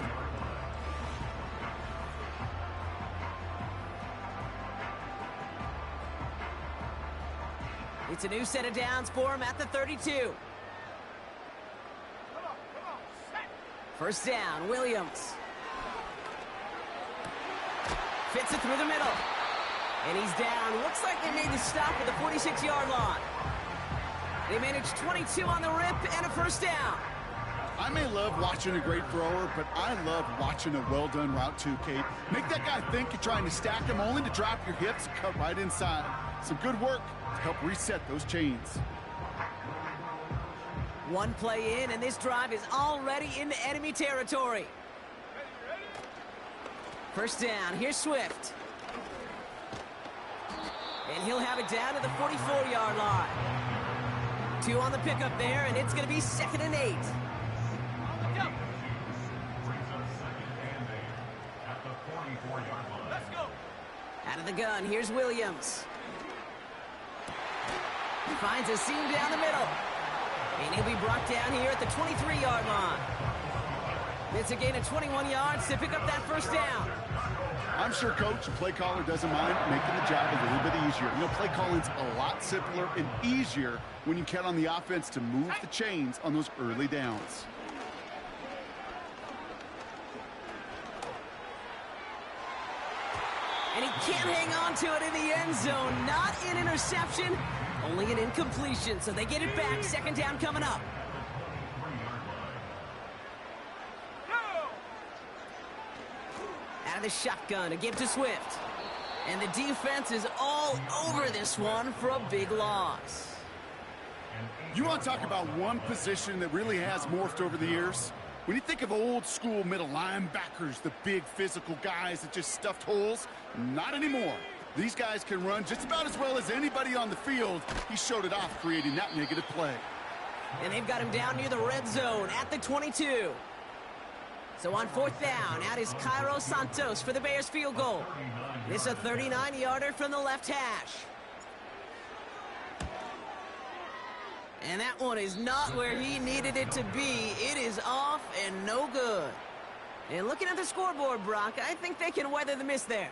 It's a new set of downs for him at the 32. First down, Williams. Fits it through the middle. And he's down. Looks like they made the stop at the 46-yard line. They managed 22 on the rip and a first down. I may love watching a great thrower, but I love watching a well-done route too, Kate. Make that guy think you're trying to stack him only to drop your hips and cut right inside. Some good work to help reset those chains. One play in, and this drive is already into enemy territory. First down, here's Swift. And he'll have it down to the 44-yard line. 2 on the pickup there, and it's going to be 2nd and 8. Let's go. Out of the gun, here's Williams. He finds a seam down the middle. And he'll be brought down here at the 23-yard line. It's a gain of 21 yards to pick up that first down. I'm sure Coach, play caller, doesn't mind making the job a little bit easier. You know, play calling's a lot simpler and easier when you count on the offense to move the chains on those early downs. And he can't hang on to it in the end zone. Not an interception, only an incompletion. So they get it back. 2nd down coming up. Out of the shotgun to give to Swift. And the defense is all over this one for a big loss. You want to talk about one position that really has morphed over the years? When you think of old school middle linebackers, the big physical guys that just stuffed holes, not anymore. These guys can run just about as well as anybody on the field. He showed it off creating that negative play. And they've got him down near the red zone at the 22. So on 4th down, out is Cairo Santos for the Bears field goal. This is a 39-yarder from the left hash. And that one is not where he needed it to be. It is off and no good. And looking at the scoreboard, Brock, I think they can weather the miss there.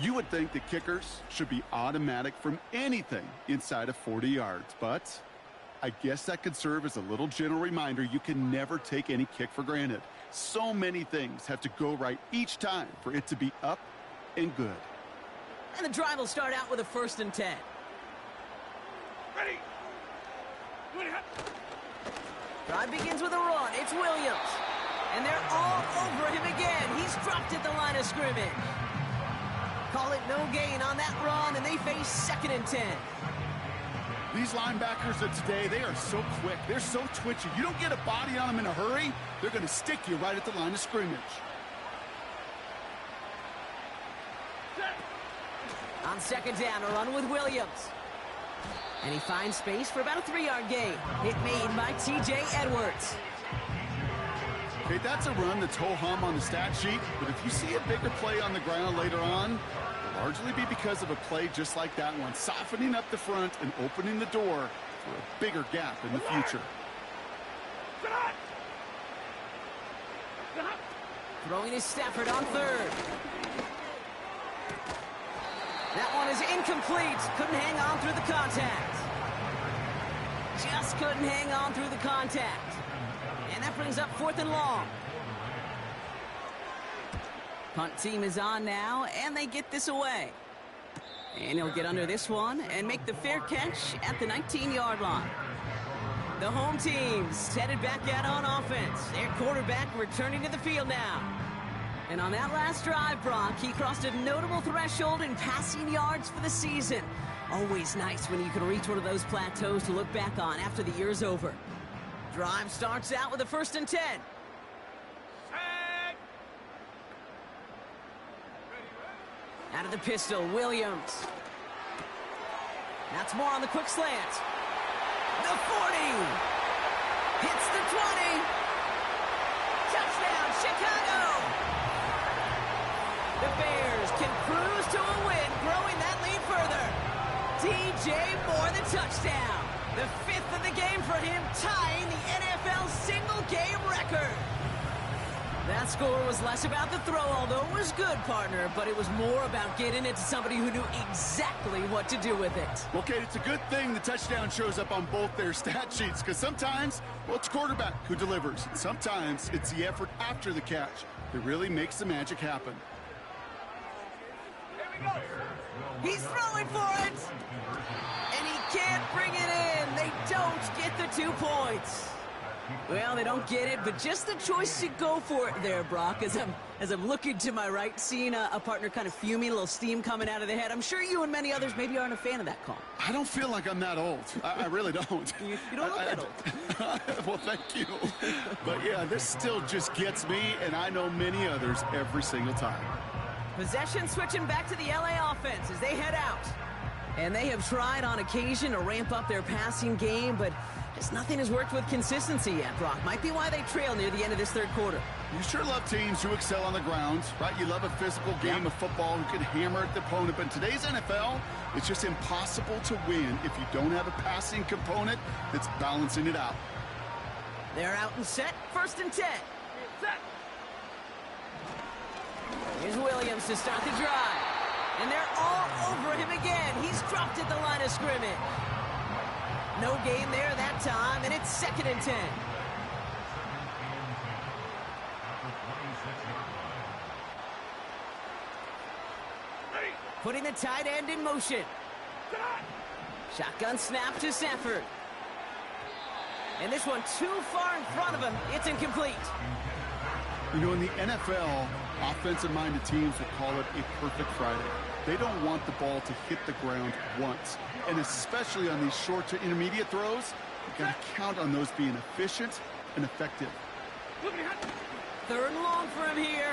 You would think that kickers should be automatic from anything inside of 40 yards, but I guess that could serve as a little gentle reminder you can never take any kick for granted. So many things have to go right each time for it to be up and good. And the drive will start out with a 1st and 10. Ready. Drive begins with a run. It's Williams. And they're all over him again. He's dropped at the line of scrimmage. Call it no gain on that run, and they face 2nd and 10. These linebackers of today, they are so quick. They're so twitchy. You don't get a body on them in a hurry, they're going to stick you right at the line of scrimmage. On 2nd down, a run with Williams. And he finds space for about a 3-yard gain. Hit made by T.J. Edwards. Okay, that's a run that's ho-hum on the stat sheet, but if you see a bigger play on the ground later on, it'll largely be because of a play just like that one, softening up the front and opening the door for a bigger gap in the future. Throwing is Stafford on 3rd. That one is incomplete. Couldn't hang on through the contact. Just couldn't hang on through the contact. And that brings up 4th and long. Punt team is on now, and they get this away. And he'll get under this one and make the fair catch at the 19-yard line. The home team's headed back out on offense. Their quarterback returning to the field now. And on that last drive, Brock, he crossed a notable threshold in passing yards for the season. Always nice when you can reach one of those plateaus to look back on after the year's over. Drive starts out with a 1st and 10. Out of the pistol, Williams. That's more on the quick slant. The 40. Hits the 20. Touchdown, Chicago. The Bears can cruise to a win, growing that lead further. DJ Moore, the touchdown. The 5th of the game for him, tying the NFL single-game record. That score was less about the throw, although it was good, partner, but it was more about getting it to somebody who knew exactly what to do with it. Okay, it's a good thing the touchdown shows up on both their stat sheets, because sometimes, well, it's quarterback who delivers. Sometimes it's the effort after the catch that really makes the magic happen. He's throwing for it, and he can't bring it in. They don't get the 2 points. Well, they don't get it, but just the choice to go for it there, Brock, as I'm looking to my right, seeing a partner kind of fuming, a little steam coming out of the head. I'm sure you and many others maybe aren't a fan of that call. I don't feel like I'm that old. I really don't. You don't look that old. Well, thank you. But, yeah, this still just gets me, and I know many others every single time. Possession switching back to the LA offense as they head out. And they have tried on occasion to ramp up their passing game, but just nothing has worked with consistency yet, Brock. Might be why they trail near the end of this 3rd quarter. You sure love teams who excel on the ground, right? You love a physical game of football who can hammer at the opponent. But in today's NFL, it's just impossible to win if you don't have a passing component that's balancing it out. They're out and set. 1st and 10. Set. Here's Williams to start the drive. And they're all over him again. He's dropped at the line of scrimmage. No gain there that time, and it's 2nd and 10. Putting the tight end in motion. Shotgun snap to Stafford. And this one too far in front of him. It's incomplete. You know, in the NFL, offensive-minded teams will call it a perfect Friday. They don't want the ball to hit the ground once. And especially on these short to intermediate throws, you've got to count on those being efficient and effective. 3rd and long for him here.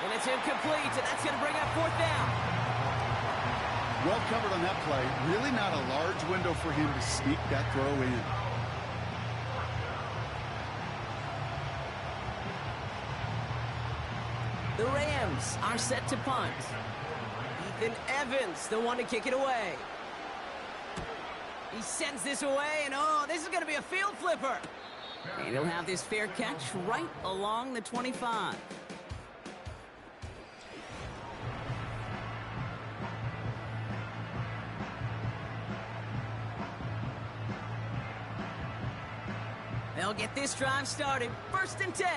And it's incomplete, and that's going to bring up 4th down. Well covered on that play. Really not a large window for him to sneak that throw in. The Rams are set to punt. Ethan Evans, the one to kick it away. He sends this away, and oh, this is going to be a field flipper. And he'll have this fair catch right along the 25. They'll get this drive started. 1st and 10.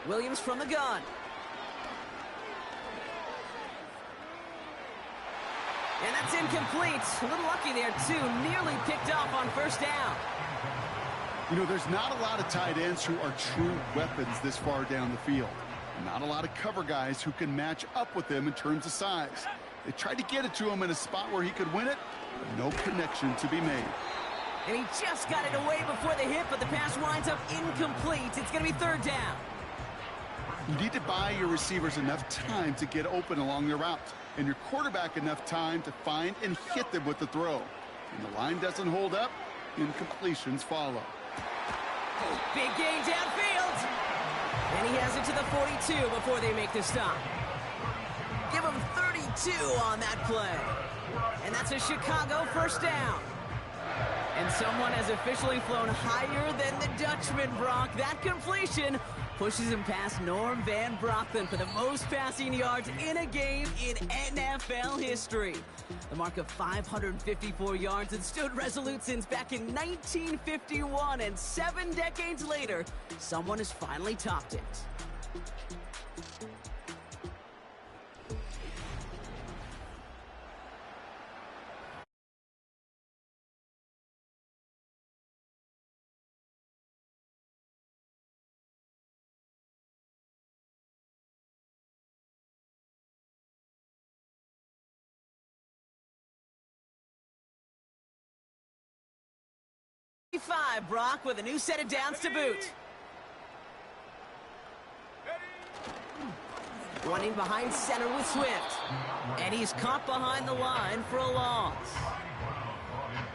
Williams from the gun. And that's incomplete. A little lucky there, too. Nearly picked off on 1st down. You know, there's not a lot of tight ends who are true weapons this far down the field. Not a lot of cover guys who can match up with them in terms of size. They tried to get it to him in a spot where he could win it, but no connection to be made. And he just got it away before the hit, but the pass winds up incomplete. It's going to be 3rd down. You need to buy your receivers enough time to get open along their route, and your quarterback enough time to find and hit them with the throw. When the line doesn't hold up, incompletions follow. Big gain downfield. And he has it to the 42 before they make the stop. Give him 32 on that play. And that's a Chicago 1st down. And someone has officially flown higher than the Dutchman, Brock. That completion pushes him past Norm Van Brocklin for the most passing yards in a game in NFL history. The mark of 554 yards had stood resolute since back in 1951, and 7 decades later, someone has finally topped it. 25, Brock, with a new set of downs to boot. Running behind center with Swift. And he's caught behind the line for a loss.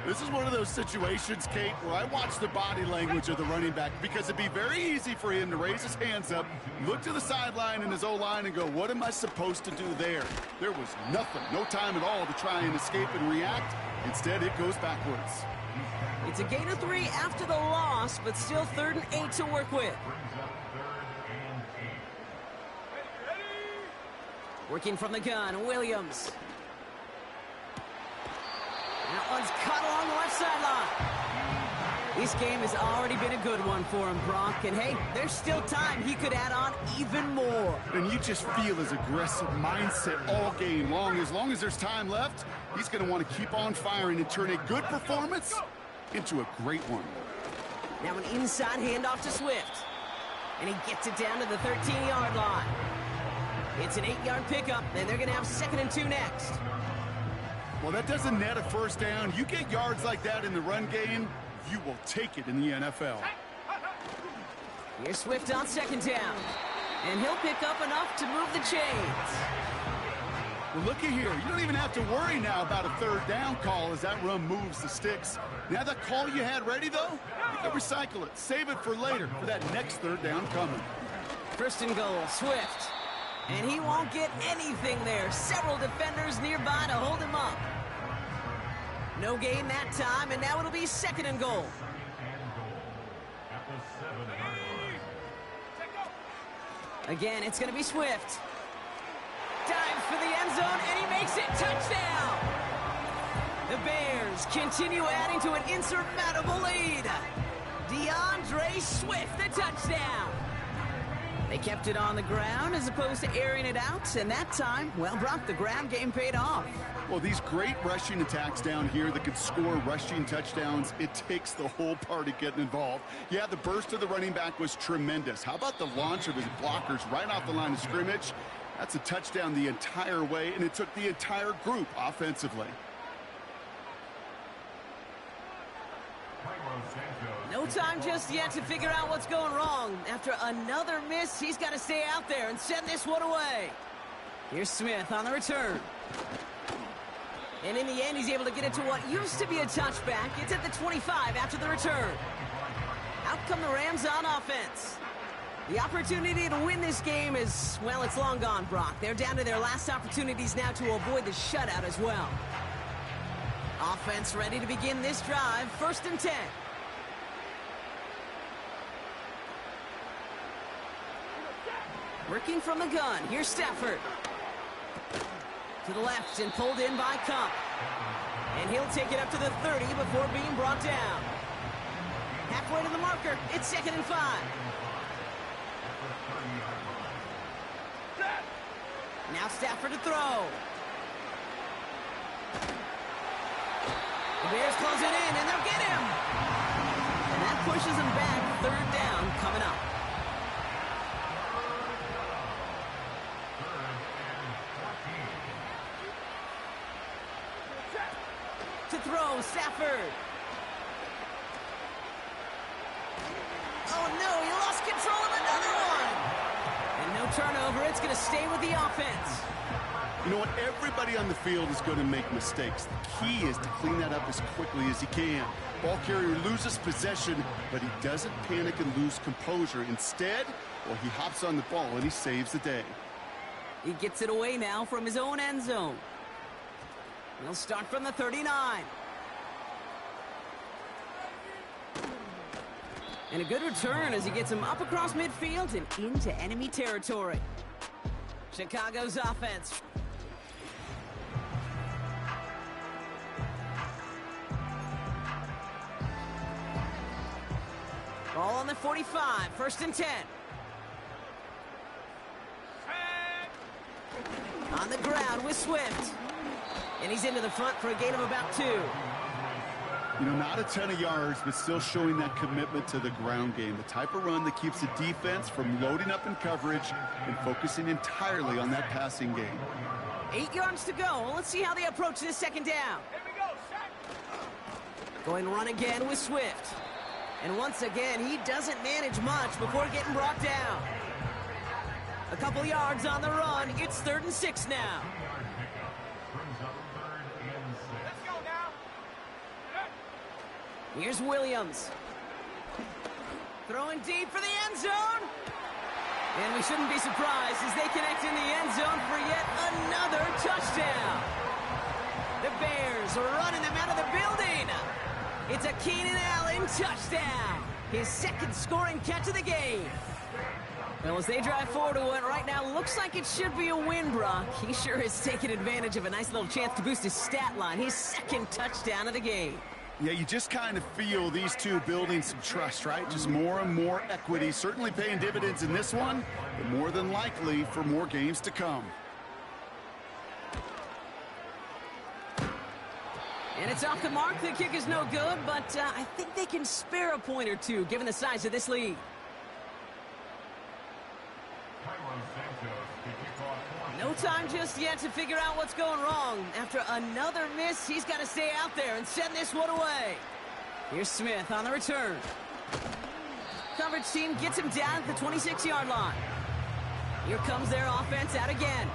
This is one of those situations, Kate, where I watch the body language of the running back, because it'd be very easy for him to raise his hands up, look to the sideline in his O-line and go, what am I supposed to do there? There was nothing, no time at all to try and escape and react. Instead, it goes backwards. It's a gain of 3 after the loss, but still 3rd and 8 to work with. Working from the gun, Williams. That one's cut along the left sideline. This game has already been a good one for him, Brock. And hey, there's still time. He could add on even more. And you just feel his aggressive mindset all game long. As long as there's time left, he's going to want to keep on firing and turn a good performance into a great one. Now an inside handoff to Swift. And he gets it down to the 13-yard line. It's an 8-yard pickup, and they're going to have 2nd and 2 next. Well, that doesn't net a first down. You get yards like that in the run game, you will take it in the NFL. Here's Swift on 2nd down. And he'll pick up enough to move the chains. Well, looky here. You don't even have to worry now about a 3rd down call as that run moves the sticks. Now that call you had ready, though, you can recycle it. Save it for later for that next 3rd down coming. 1st and goal, Swift. And he won't get anything there. Several defenders nearby to hold him up. No gain that time, and now it'll be 2nd and goal. Again, it's going to be Swift. Dives for the end zone, and he makes it. Touchdown! The Bears continue adding to an insurmountable lead. DeAndre Swift, the touchdown. They kept it on the ground as opposed to airing it out, and that time, well, Brock, the ground game paid off. Well, these great rushing attacks down here that could score rushing touchdowns, it takes the whole party getting involved. Yeah, the burst of the running back was tremendous. How about the launch of his blockers right off the line of scrimmage? That's a touchdown the entire way, and it took the entire group offensively. No time just yet to figure out what's going wrong. After another miss, he's got to stay out there and send this one away. Here's Smith on the return. And in the end, he's able to get it to what used to be a touchback. It's at the 25 after the return. Out come the Rams on offense. The opportunity to win this game is, well, it's long gone, Brock. They're down to their last opportunities now to avoid the shutout as well. Offense ready to begin this drive. 1st and 10. Working from the gun. Here's Stafford. To the left and pulled in by Cup. And he'll take it up to the 30 before being brought down. Halfway to the marker. It's 2nd and 5. Now Stafford to throw. The Bears close it in, and they'll get him. And that pushes him back. 3rd down coming up. To throw, Stafford. Oh, no, he lost control of another one. And no turnover. It's going to stay with the offense. You know what? Everybody on the field is going to make mistakes. The key is to clean that up as quickly as he can. Ball carrier loses possession, but he doesn't panic and lose composure. Instead, well, he hops on the ball and he saves the day. He gets it away now from his own end zone. He'll start from the 39. And a good return as he gets him up across midfield and into enemy territory. Chicago's offense. Ball on the 45, 1st and 10. On the ground with Swift. And he's into the front for a gain of about 2. You know, not a ton of yards, but still showing that commitment to the ground game. The type of run that keeps the defense from loading up in coverage and focusing entirely on that passing game. 8 yards to go. Let's see how they approach this 2nd down. Going run again with Swift. And once again, he doesn't manage much before getting brought down. A couple yards on the run. It's 3rd and 6 now. Let's go now. Here's Williams. Throwing deep for the end zone. And we shouldn't be surprised as they connect in the end zone for yet another touchdown. The Bears are running them out of the building. It's a Keenan Allen touchdown. His 2nd scoring catch of the game. Well, as they drive forward to what right now looks like it should be a win, Brock. He sure has taken advantage of a nice little chance to boost his stat line. His 2nd touchdown of the game. Yeah, you just kind of feel these two building some trust, right? Just more and more equity. Certainly paying dividends in this one, but more than likely for more games to come. And it's off the mark. The kick is no good, but I think they can spare a point or two given the size of this lead. No time just yet to figure out what's going wrong. After another miss, he's got to stay out there and send this one away. Here's Smith on the return. Coverage team gets him down at the 26-yard line. Here comes their offense out again.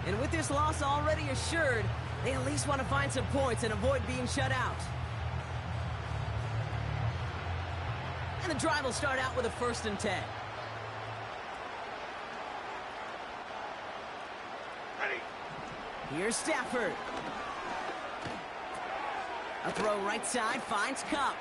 And with this loss already assured, they at least want to find some points and avoid being shut out. And the drive will start out with a 1st and 10. Here's Stafford. A throw right side, finds Cup.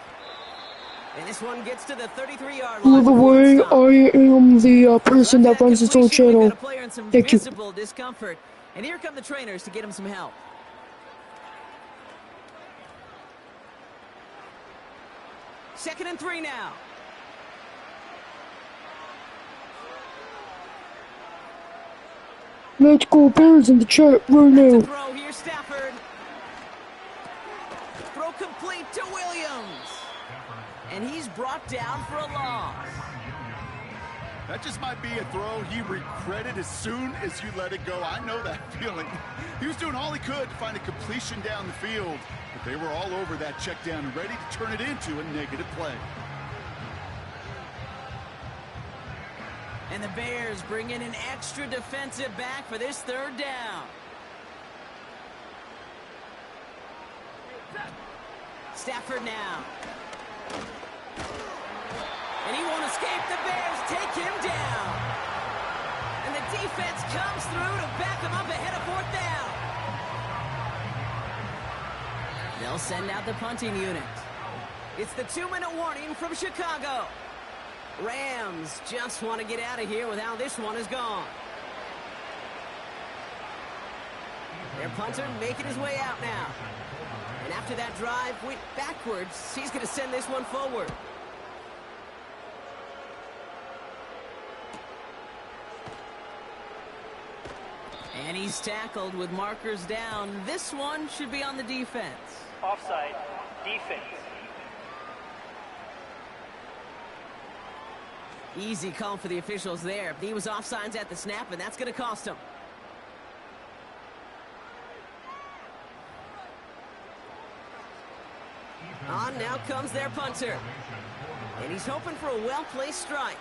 And this one gets to the 33-yard line. By the way, I am the person that runs this whole channel. Thank you. Discomfort. And here come the trainers to get him some help. Second and 3 now. Let's go Bears in the chat right now. Throw here, Stafford. Throw complete to Williams. And he's brought down for a loss. That just might be a throw he regretted as soon as you let it go. I know that feeling. He was doing all he could to find a completion down the field, but they were all over that check down and ready to turn it into a negative play. And the Bears bring in an extra defensive back for this 3rd down. Stafford now. And he won't escape. The Bears take him down. And the defense comes through to back him up ahead of 4th down. They'll send out the punting unit. It's the 2-minute warning from Chicago. Rams just want to get out of here with how this one is gone. Their punter making his way out now. And after that drive went backwards, he's going to send this one forward. And he's tackled with markers down. This one should be on the defense. Offside, defense. Easy call for the officials there. He was offsides at the snap, and that's going to cost him. On now comes their punter. And he's hoping for a well-placed strike.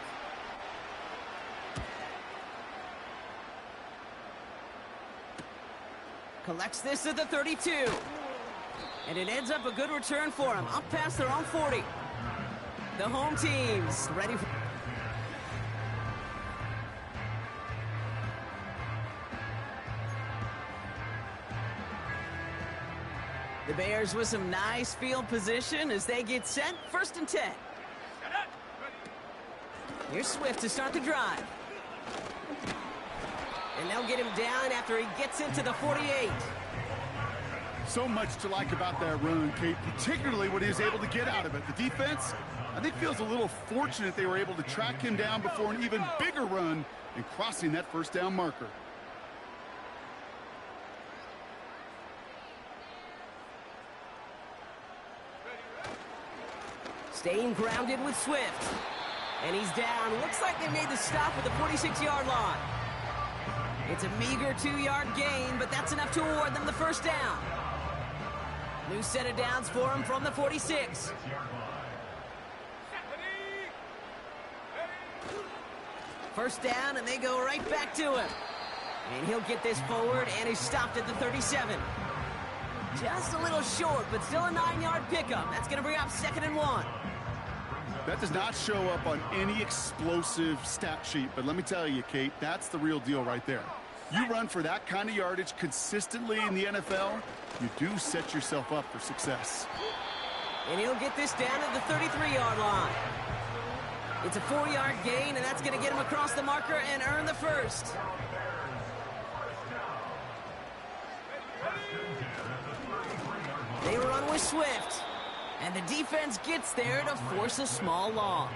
Collects this at the 32. And it ends up a good return for him. Up past their own 40. The home team's ready for... The Bears with some nice field position as they get set. 1st and 10. Here's Swift to start the drive. And they'll get him down after he gets into the 48. So much to like about that run, Kate, particularly what he was able to get out of it. The defense, I think, feels a little fortunate they were able to track him down before an even bigger run and crossing that 1st down marker. Staying grounded with Swift. And he's down. Looks like they made the stop at the 46-yard line. It's a meager 2-yard gain, but that's enough to award them the 1st down. New set of downs for him from the 46. First down, and they go right back to him. And he'll get this forward, and he's stopped at the 37. Just a little short, but still a 9-yard pickup. That's going to bring up 2nd and 1. That does not show up on any explosive stat sheet, but let me tell you, Kate, that's the real deal right there. You run for that kind of yardage consistently in the NFL, you do set yourself up for success. And he'll get this down at the 33-yard line. It's a 4-yard gain, and that's going to get him across the marker and earn the first. They run with Swift. And the defense gets there to force a small loss.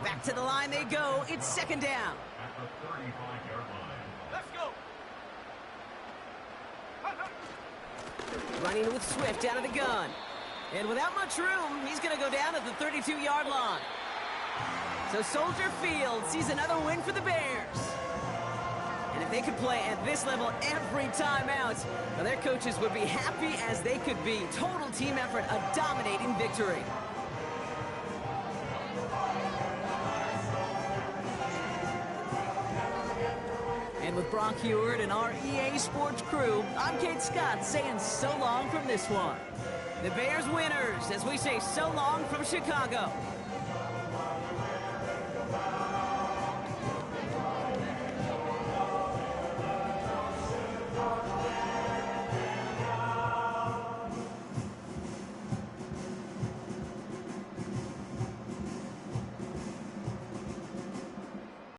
Back to the line they go. It's 2nd down. Let's go. Running with Swift out of the gun. And without much room, he's going to go down at the 32-yard line. So Soldier Field sees another win for the Bears. And if they could play at this level every time out, well, their coaches would be happy as they could be. Total team effort, a dominating victory. And with Brock Heward and our EA Sports crew, I'm Kate Scott saying so long from this one. The Bears winners as we say so long from Chicago.